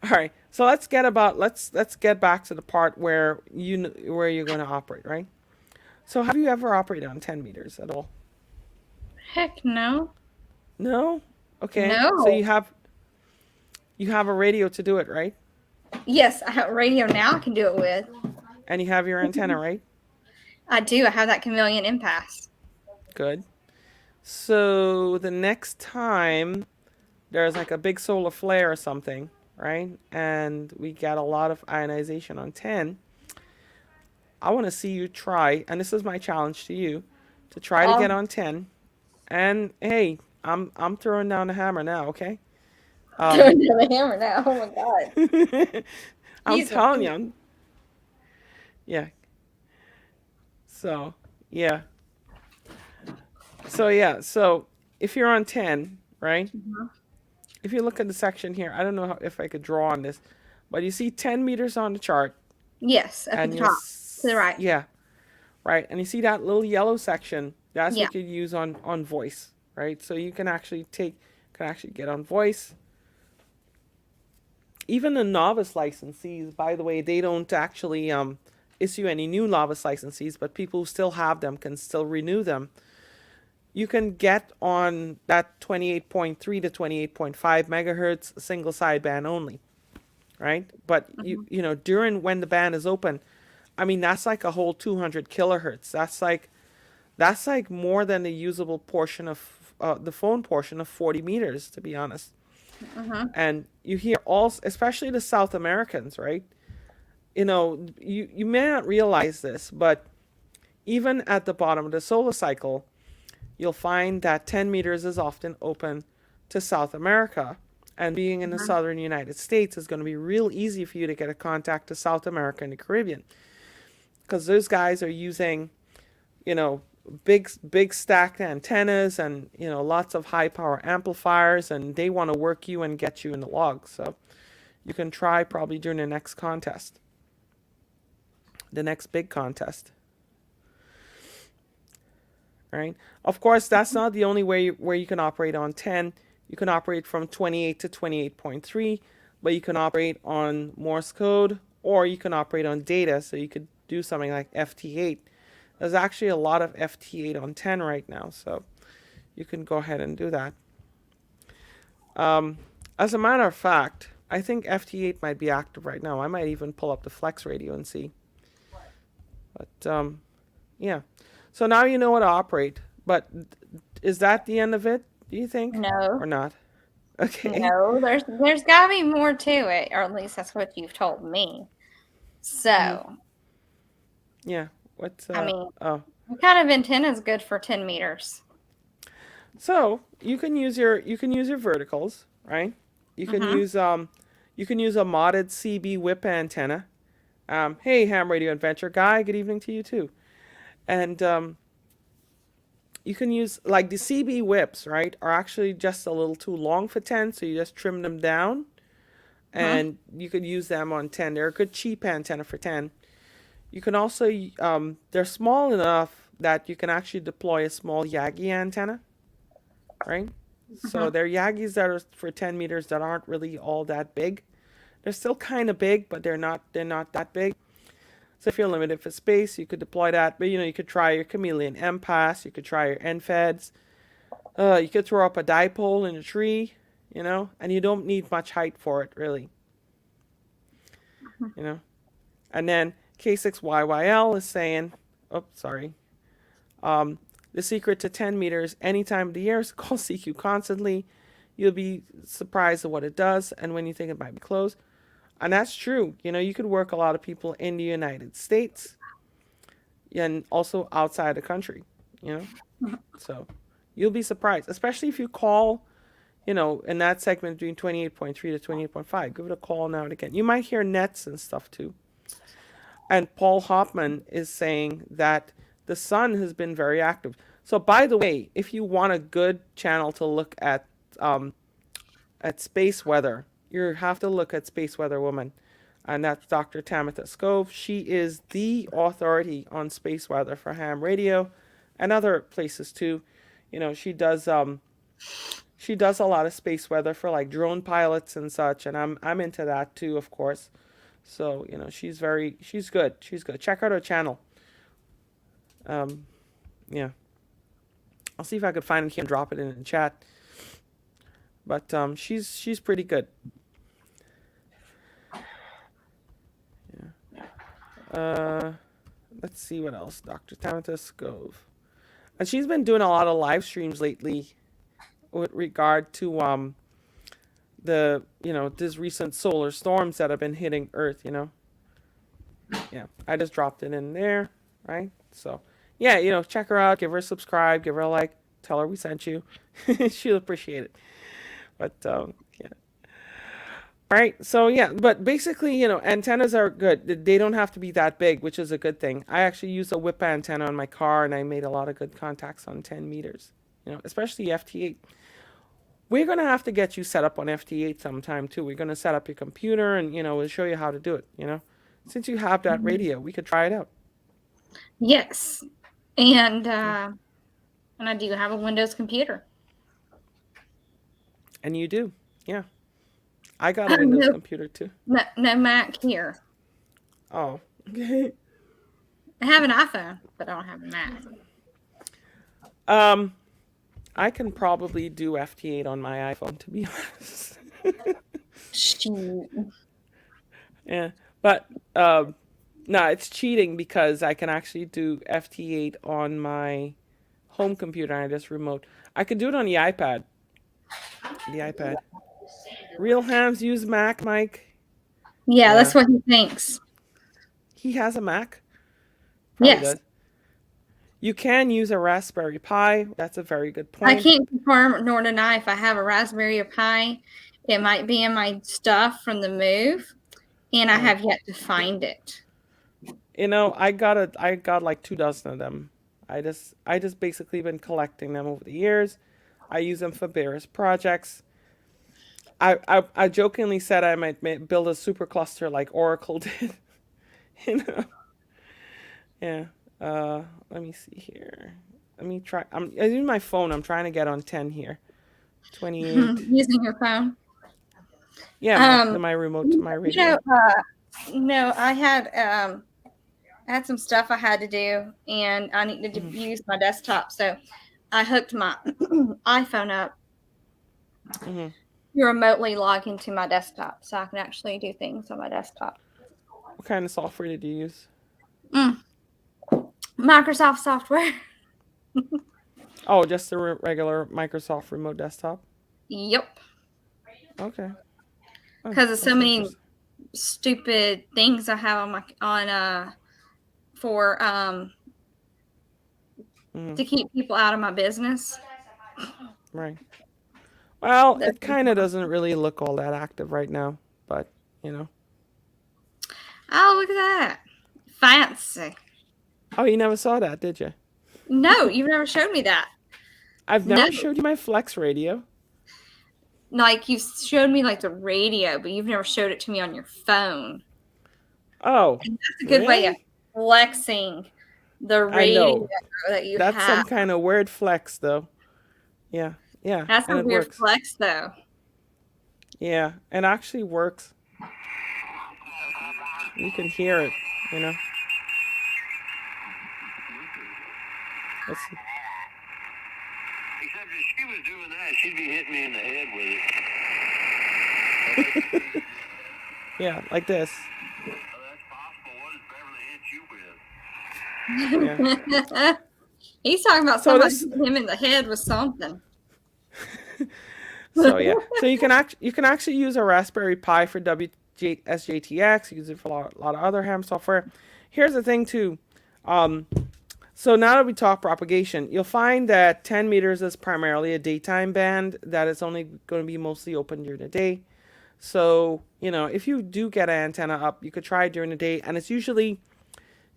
All right. So let's get back to the part where where you're going to operate, right? So have you ever operated on 10 meters at all? Heck no. No? Okay. So No. you have a radio to do it, right? Yes, I have a radio now I can do it with. And you have your antenna, right? I do. I have that chameleon impasse. Good. So the next time there's like a big solar flare or something, right? And we get a lot of ionization on 10, I want to see you try, and this is my challenge to you, to try to get Oh, on 10. And hey, I'm throwing down the hammer now, okay? Um throwing down the hammer now. Oh my god. I'm He's telling you, yeah. So, yeah. So yeah, so if you're on 10, right? Mhm. If you look at the section here, I don't know if I could draw on this, but you see 10 meters on the chart, Yes, up at and the top to the right. yeah, right, and you see that little yellow section. That's Yeah. what you use on voice, right? So you can actually get on voice. Even the novice licensees, by the way, they don't actually issue any new novice licensees, but people who still have them can still renew them. You can get on that 28.3 to 28.5 megahertz single sideband only, right? But Mhm. you know, during when the band is open, I mean that's like a whole 200 kilohertz. That's like more than the usable portion of the phone portion of 40 meters, to be honest. Mhm. And you hear all, especially the South Americans, right? You know, you may not realize this, but even at the bottom of the solar cycle, you'll find that 10 meters is often open to South America. And being in the Mhm. southern United States is going to be real easy for you to get a contact to South America and the Caribbean. Because those guys are using, you know, big stacked antennas and, you know, lots of high power amplifiers, and they want to work you and get you in the log. So you can try probably during the next contest, the next big contest. Right? Of course, that's not the only way where you can operate on 10. You can operate from 28 to 28.3, but you can operate on Morse code, or you can operate on data. So you could do something like FT8. There's actually a lot of FT8 on 10 right now, so you can go ahead and do that. As a matter of fact, I think FT8 might be active right now. I might even pull up the Flex radio and see. But yeah. So now you know how to operate. But is that the end of it, do you think? No. Or not? Okay. No, there's got to be more to it, or at least that's what you've told me. Mm, So, yeah. What's I mean, oh, what kind of antenna is good for 10 meters? so you can use your verticals, right? You can Mm-hmm. use you can use a modded CB whip antenna. Hey, Ham Radio Adventure guy, good evening to you too. And you can use like the CB whips, right? Are actually just a little too long for 10, so you just trim them down, Mm-hmm. and you could use them on 10. They're a good cheap antenna for 10. You can also they're small enough that you can actually deploy a small Yagi antenna, right? So Mm-hmm. they're Yagis that are for 10 meters that aren't really all that big. They're still kind of big, but they're not that big. So if you're limited for space, you could deploy that. But you could try your Chameleon M Pass. You could try your NFEDs. You could throw up a dipole in a tree. And you don't need much height for it, really. You know. And then K6YYL is saying, oh, sorry. Um, the secret to 10 meters any time of the year is call CQ constantly. You'll be surprised at what it does, and when you think it might be closed. And that's true. You could work a lot of people in the United States and also outside the country, you know? So you'll be surprised, especially if you call, in that segment between 28.3 to 28.5. Give it a call now and again. You might hear nets and stuff too. And Paul Hoffman is saying that the sun has been very active. So, by the way, if you want a good channel to look at space weather, you have to look at Space Weather Woman, and that's Dr. Tamitha Scove. She is the authority on space weather for ham radio, and other places too. She does a lot of space weather for like drone pilots and such, and I'm into that too, of course. So she's good. She's good. Check out her channel. Um, yeah, I'll see if I could find it here and drop it in the chat. But she's pretty good. Yeah. Let's see what else. Dr. Tamitha Scove, and she's been doing a lot of live streams lately with regard to the these recent solar storms that have been hitting Earth. Yeah, I just dropped it in there, right? So yeah, check her out, give her a subscribe, give her a like, tell her we sent you. She'll appreciate it. But yeah. Right. So yeah, but basically, antennas are good. They don't have to be that big, which is a good thing. I actually use a whip antenna on my car, and I made a lot of good contacts on 10 meters. Especially FT8. We're gonna have to get you set up on FT8 sometime too. We're gonna set up your computer, and we'll show you how to do it. Since you have that radio, we could try it out. Yes, and Yeah. I do have a Windows computer. And you do, yeah. I got a Windows No, computer too. no Mac here. Oh, okay. I have an iPhone, but I don't have a Mac. Um, I can probably do FT8 on my iPhone, to be honest. Shoot. Yeah, but no, it's cheating because I can actually do FT8 on my home computer. And I just remote. I could do it on the iPad. The iPad. Real Hams use Mac, Mike. Yeah, Yeah, that's what he thinks. he has a Mac. Probably Yes, does. You can use a Raspberry Pi. That's a very good I point. can't confirm nor deny if I have a Raspberry Pi. It might be in my stuff from the move, and I Oh, have yet to find it. I got like 2 dozen of them. I just basically been collecting them over the years. I use them for various projects. I jokingly said I might build a supercluster like Oracle did. you know. Yeah. Let me see here. Let me try. I'm using my phone. I'm trying to get on 10 here. 28. Using your phone. Yeah, my remote to my You know, radio. I had some stuff I had to do, and I needed to Hmm. use my desktop, so I hooked my iPhone up Hmm. to remotely log into my desktop, so I can actually do things on my desktop. What kind of software did you use? Mm. Microsoft software. Oh, just the regular Microsoft Remote Desktop. Yep, Okay. Oh, because of so that's many interesting. stupid things I have on for Mm, to keep people out of my business. right. Well, That's it kind of doesn't really look all that active right now, but you know. Oh, look at that. Fancy. Oh, you never saw that, did you? No, you've never showed me that. I've No. never showed you my Flex radio. Like you showed me like the radio, but you've never showed it to me on your phone. Oh, And that's a good way of really? flexing the I radio know. that you That's have. some kind of weird flex, though. Yeah, yeah, That's and a it weird works. flex though. Yeah, it actually works. You can hear it, you know. Let's see. Except if she was doing that, she'd be hitting me in the head with it. Yeah, like this. Oh, that's possible. What does Beverly hit you with? Yeah. He's talking about So somebody this. hitting him in the head with something. So yeah. So you can actually use a Raspberry Pi for WSJTX. You use it for a lot of other ham software. Here's the thing too. Um, so now that we talk propagation, you'll find that 10 meters is primarily a daytime band that is only going to be mostly open during the day. So, you know, if you do get an antenna up, you could try it during the day, and it's usually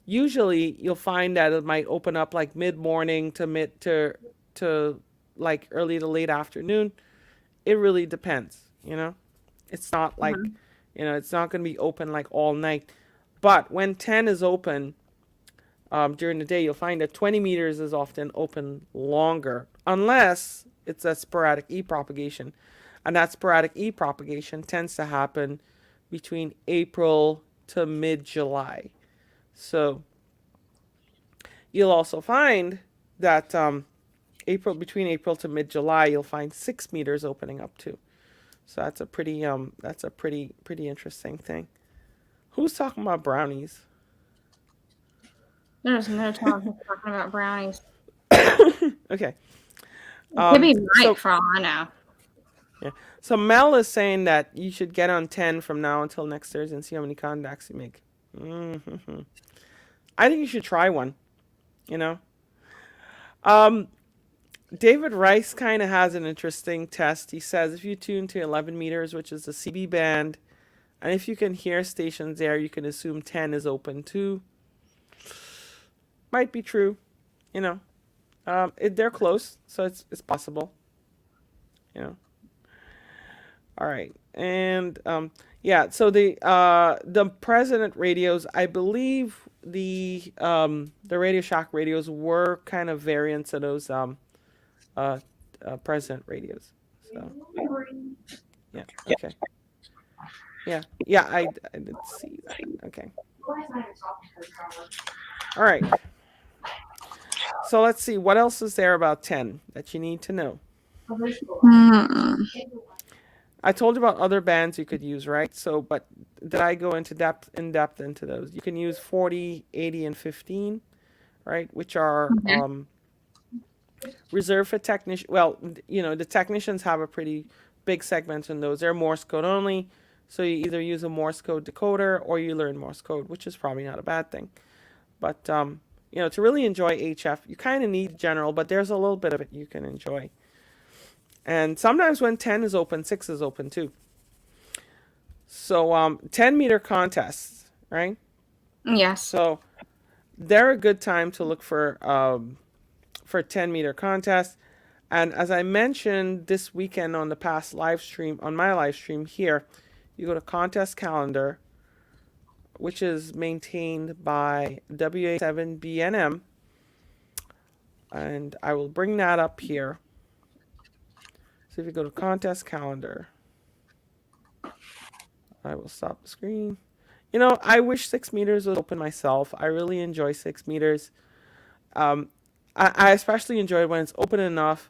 you'll find that it might open up like mid morning to to like early to late afternoon. It really depends, you know. It's not like, Mhm. you know, it's not going to be open like all night. But when 10 is open during the day, you'll find that 20 meters is often open longer, unless it's a sporadic e propagation. And that sporadic e propagation tends to happen between April to mid July. So you'll also find that April between April to mid July, you'll find 6 meters opening up too. So that's a pretty interesting thing. Who's talking about brownies? There's no time he's talking about brownies. Okay. It could be Mike So for all I know. yeah. So Mel is saying that you should get on 10 from now until next Thursday and see how many contacts you make. Mm-hmm. I think you should try one. You know. Um, David Rice kind of has an interesting test. He says if you tune to 11 meters, which is the CB band, and if you can hear stations there, you can assume 10 is open too. Might be true, you know. They're close, so it's possible, you know. All right, and yeah. So the president radios, I believe the Radio Shack radios were kind of variants of those uh, president radios. So yeah, okay, yeah. I did see that. Okay, all right. So let's see what else is there about 10 that you need to know. Mm. I told you about other bands you could use, right? So, but did I go into depth into those? You can use 40, 80, and 15, right? Which are Okay. reserved for technicians. Well, you know, the technicians have a pretty big segment in those. They're Morse code only, so you either use a Morse code decoder or you learn Morse code, which is probably not a bad thing. But you know, to really enjoy HF, you kind of need general, but there's a little bit of it you can enjoy. And sometimes when 10 is open, 6 is open too. So 10-meter contests, right? Yes. So they're a good time to look for 10-meter contests. And as I mentioned this weekend on the past live stream, on my live stream here, you go to contest calendar, which is maintained by WA7BNM. And I will bring that up here. So if you go to contest calendar, I will stop the screen. You know, I wish 6 meters was open myself. I really enjoy 6 meters. Um, I especially enjoy it when it's open enough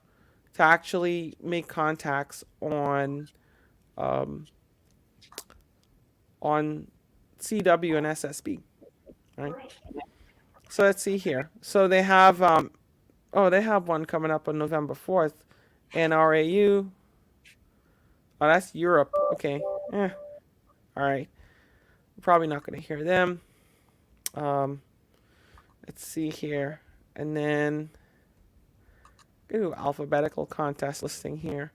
to actually make contacts um, on CW and SSB. Right. So let's see here. So they have one coming up on November 4th, NRAU. Oh, that's Europe. Okay. All right. We're probably not going to hear them. Um, Let's see here. And then go to alphabetical contest listing here.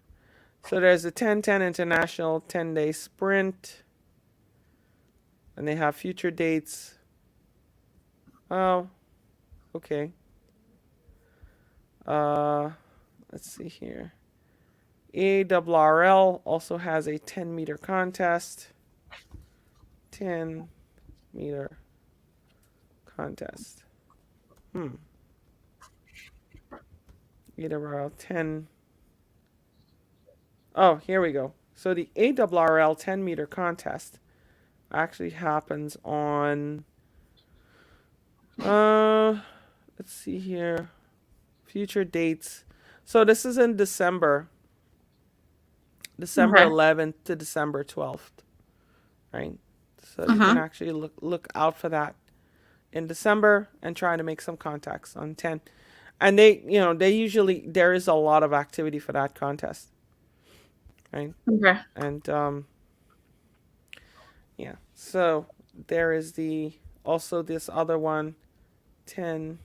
So there's the 10-10 International 10-day sprint. And they have future dates. Oh, okay. Uh, let's see here. ARRL also has a 10-meter contest. 10-meter contest. ARRL 10. Oh, here we go. So the ARRL 10-meter contest actually happens on let's see here. Future dates. So this is in December. December Okay. 11th to December 12th, right? So you can Uh-huh. actually look out for that in December and try to make some contacts on 10. And they usually there is a lot of activity for that contest, right? Okay. And yeah. So there is the also this other one 10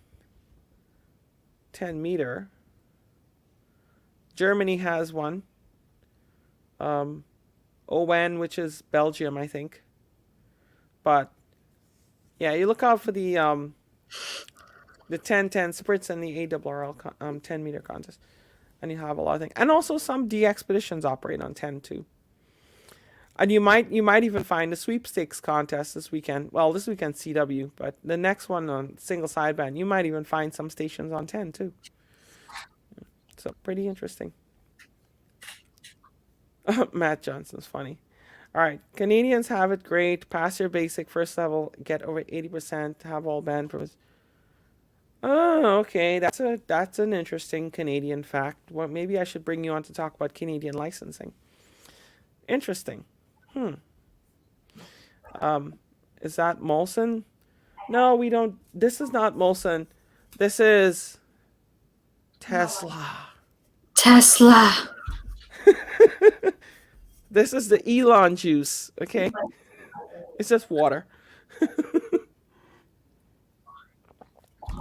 10-meter. Germany has one. ON, which is Belgium, I think. But yeah, you look out for the 10-10 sprints and the ARRL 10-meter contest, and you have a lot of things. And also some D expeditions operate on 10 too. And you might even find the sweepstakes contest this weekend. Well, this weekend CW, but the next one on single sideband, you might even find some stations on 10 too. So pretty interesting. Matt Johnson's funny. All right, Canadians have it great. Pass your basic first level, get over 80%. Have all band pros. Oh, okay. That's an interesting Canadian fact. Well, maybe I should bring you on to talk about Canadian licensing. Interesting. Is that Molson? No, we don't. This is not Molson. This is Tesla. Tesla. This is the Elon juice. Okay, it's just water.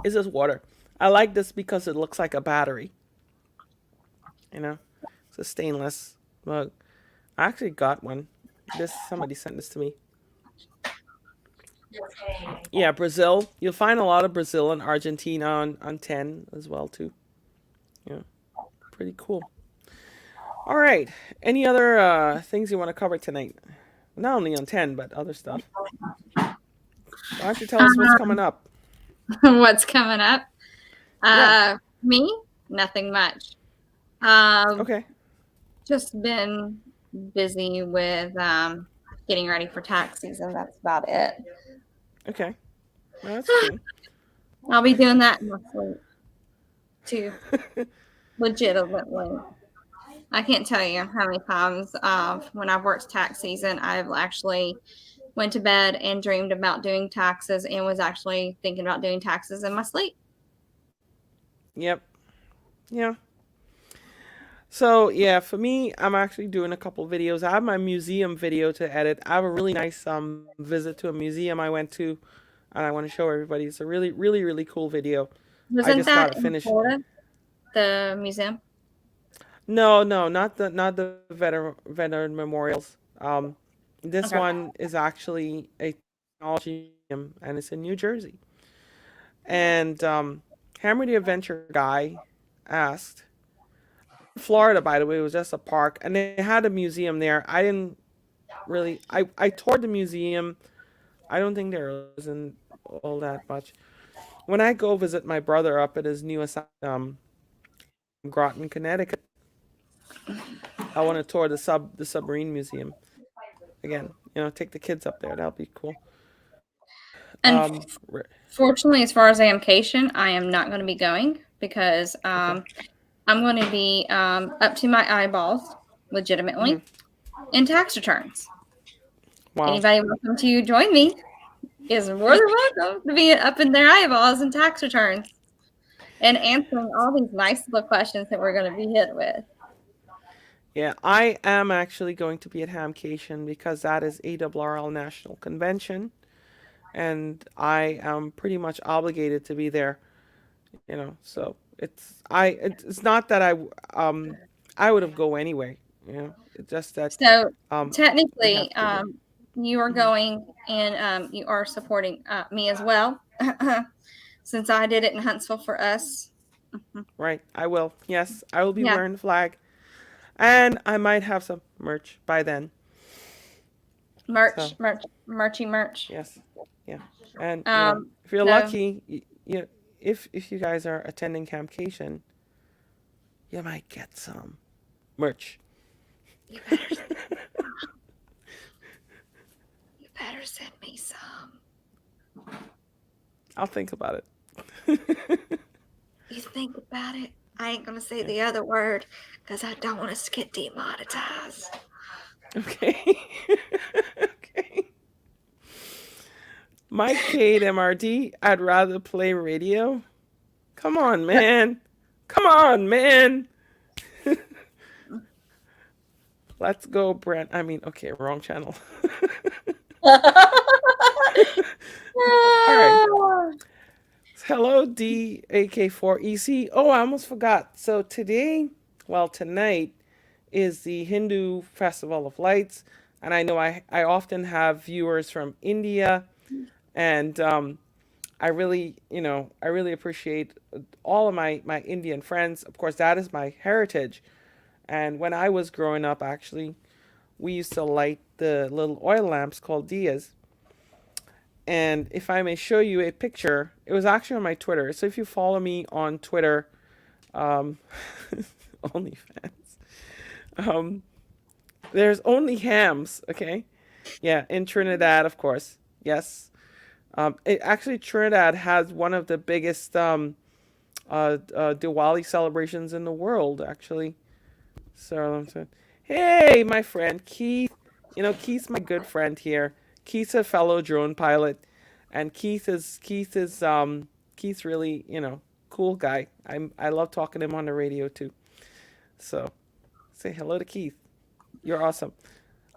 It's just water. I like this because it looks like a battery. You know, it's a stainless mug. I actually got one. Somebody sent this to me. Yeah, Brazil. You'll find a lot of Brazil and Argentina on 10 as well too. Yeah, pretty cool. All right. Any other things you want to cover tonight? Not only on 10, but other stuff. Why don't you tell us what's coming up? What's coming up? Yeah. Me? Nothing much. Um, Okay. just been busy with getting ready for tax season. That's about it. Okay. Well, that's cool. I'll be doing that in my sleep too. Legitimately. I can't tell you how many times when I've worked tax season, I've actually went to bed and dreamed about doing taxes and was actually thinking about doing taxes in my sleep. Yep. Yeah. So yeah, for me, I'm actually doing a couple videos. I have my museum video to edit. I have a really nice visit to a museum I went to, and I want to show everybody. It's a really, really, really cool video. I Wasn't just gotta that in finish. Florida, the museum? No, no, not the veteran memorials. This Okay. one is actually a technology museum, and it's in New Jersey. And Hammer the Adventure guy asked, Florida, by the way, it was just a park, and they had a museum there. I didn't really. I toured the museum. I don't think there wasn't all that much. When I go visit my brother up at his new Groton, Connecticut, I want to tour the submarine museum again. Take the kids up there. That'll be cool. And Re- fortunately, as far as vacation, I am not going to be going because okay. I'm going to be up to my eyeballs, legitimately, in tax returns. Wow. Anybody welcome to join me is more than welcome to be up in their eyeballs in tax returns and answering all these nice little questions that we're going to be hit with. Yeah, I am actually going to be at Hamcation because that is ARRL National Convention. and I am pretty much obligated to be there. So it's not that I would have go anyway. It's just that So um, we technically, have to do. you are Mhm. going and you are supporting me as well, since I did it in Huntsville for us. Mhm. Right, I will. Yes, I will be Yeah, wearing the flag, and I might have some merch by then. merch, So merch, merchy merch. yes, yeah, and if you're So lucky, if you guys are attending Campcation, you might get some merch. you better you better send me some. I'll think about it. You think about it. I ain't gonna say Yeah. the other word because I don't want us to get demonetized. Okay. Okay. Mike Cade MRD, I'd rather play radio. Come on, man. Come on, man. Let's go, Brent. I mean, okay, wrong channel. All right. Hello, DAK4EC. Oh, I almost forgot. So tonight is the Hindu Festival of Lights. And I know I often have viewers from India. And I really appreciate all of my Indian friends. Of course, that is my heritage. And when I was growing up, actually, we used to light the little oil lamps called diyas. And if I may show you a picture, it was actually on my Twitter. So if you follow me on Twitter, um, OnlyFans, um, there's only hams, okay? Yeah, in Trinidad, of course. Yes. Trinidad has one of the biggest Diwali celebrations in the world, actually. So I'm saying, hey, my friend Keith. Keith's my good friend here. Keith's a fellow drone pilot, and Keith's really cool guy. I love talking to him on the radio too. So say hello to Keith. You're awesome.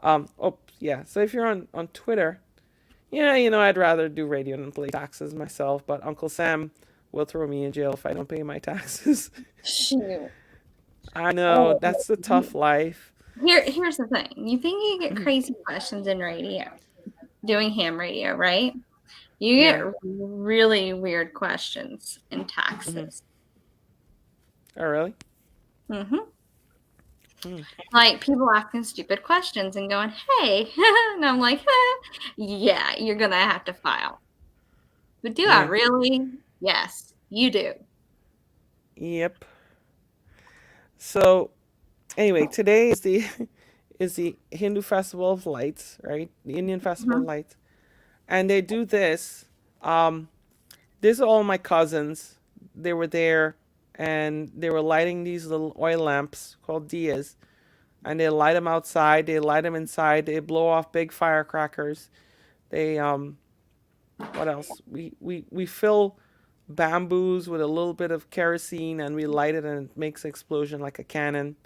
Oh yeah. So if you're on Twitter, yeah, I'd rather do radio than pay taxes myself. But Uncle Sam will throw me in jail if I don't pay my taxes. Shoot. I know Oh, that's the tough life. here's the thing. You think you get crazy questions in radio, doing ham radio, right? You get Yeah. really weird questions in Hmm. taxes. Oh, really? Hmm. Hmm. Like people asking stupid questions and going, "Hey," and I'm like, "Yeah, you're gonna have to file." But do I Yeah. really? Yes, you do. Yep. So anyway, today is the is the Hindu Festival of Lights, right? The Indian Festival of Mhm. Lights, and they do this. Um, These are all my cousins. They were there, and they were lighting these little oil lamps called diyas, and they light them outside. They light them inside. They blow off big firecrackers. They what else? We fill bamboos with a little bit of kerosene, and we light it, and it makes an explosion like a cannon.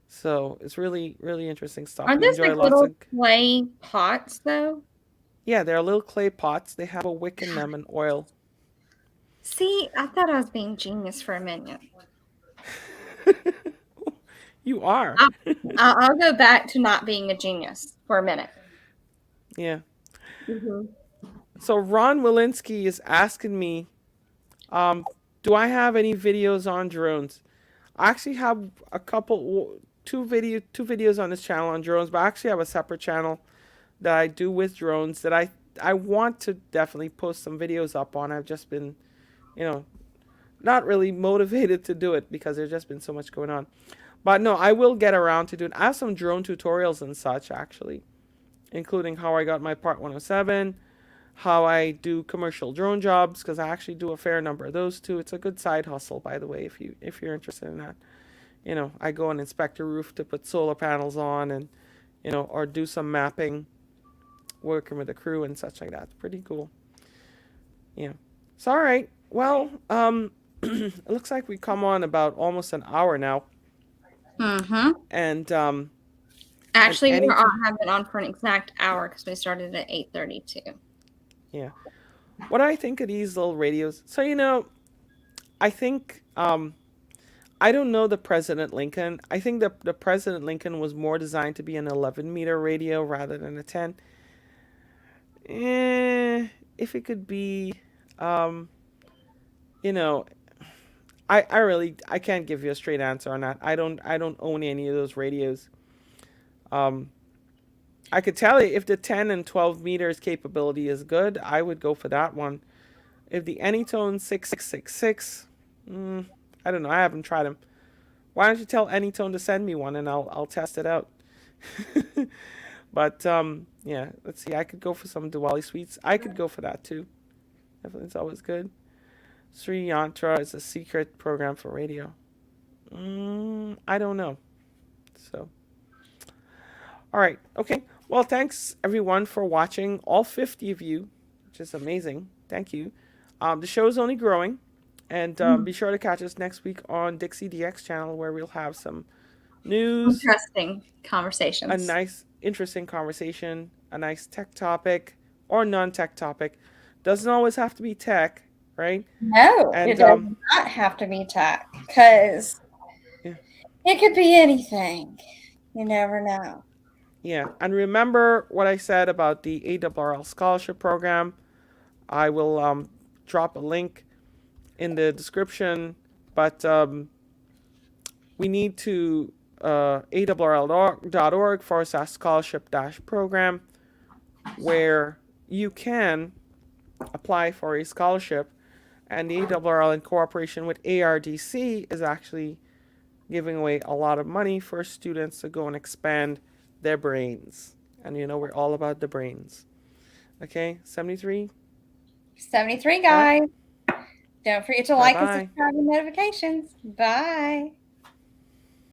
So it's really really interesting stuff. Aren't We those enjoy like lots little of. clay pots though? Yeah, they're little clay pots. They have a wick in them and oil. See, I thought I was being genius for a minute. You are. I'll, I'll go back to not being a genius for a minute. Yeah. Mm-hmm. So Ron Walensky is asking me, um, do I have any videos on drones? I actually have a couple, two videos on this channel on drones, but I actually have a separate channel that I do with drones that I want to definitely post some videos up on. I've just been, you know, not really motivated to do it because there's just been so much going on. But no, I will get around to doing. I have some drone tutorials and such actually, including how I got my Part 107, how I do commercial drone jobs because I actually do a fair number of those too. It's a good side hustle, by the way, if you're interested in that. I go and inspect a roof to put solar panels on, and or do some mapping, working with the crew and such like that. It's pretty cool. Yeah. So all right. Well, it looks like we come on about almost an hour now, Mm-hmm. and Actually, we anytime. have been on for an exact hour because we started at 8:32. Yeah. What do I think of these little radios? So I think I don't know the President Lincoln. I think the President Lincoln was more designed to be an 11-meter radio rather than a 10. If it could be, um, you know, I really I can't give you a straight answer on that. I don't own any of those radios. Um, I could tell you if the 10 and 12 meters capability is good, I would go for that one. If the Anytone 6666, I don't know. I haven't tried them. Why don't you tell Anytone to send me one and I'll test it out. But yeah, let's see. I could go for some Diwali sweets. I could go for that too. It's always good. Sri Yantra is a secret program for radio. I don't know. So, all right, okay. Well, thanks everyone for watching. All 50 of you, which is amazing. Thank you. The show is only growing, and be sure to catch us next week on Dixie DX channel where we'll have some news, Interesting a conversations. nice, interesting conversation, a nice tech topic or non-tech topic. Doesn't always have to be tech, right? No, it And does not have to be tech because yeah, it could be anything. You never know. yeah. And remember what I said about the ARRL scholarship program. I will drop a link in the description, but we need to arrl.org/scholarship-program where you can apply for a scholarship, and the ARRL in cooperation with ARDC is actually giving away a lot of money for students to go and expand their brains. And we're all about the brains. Okay, 73. 73 guys. Don't forget to like and Bye-bye. subscribe and notifications. Bye.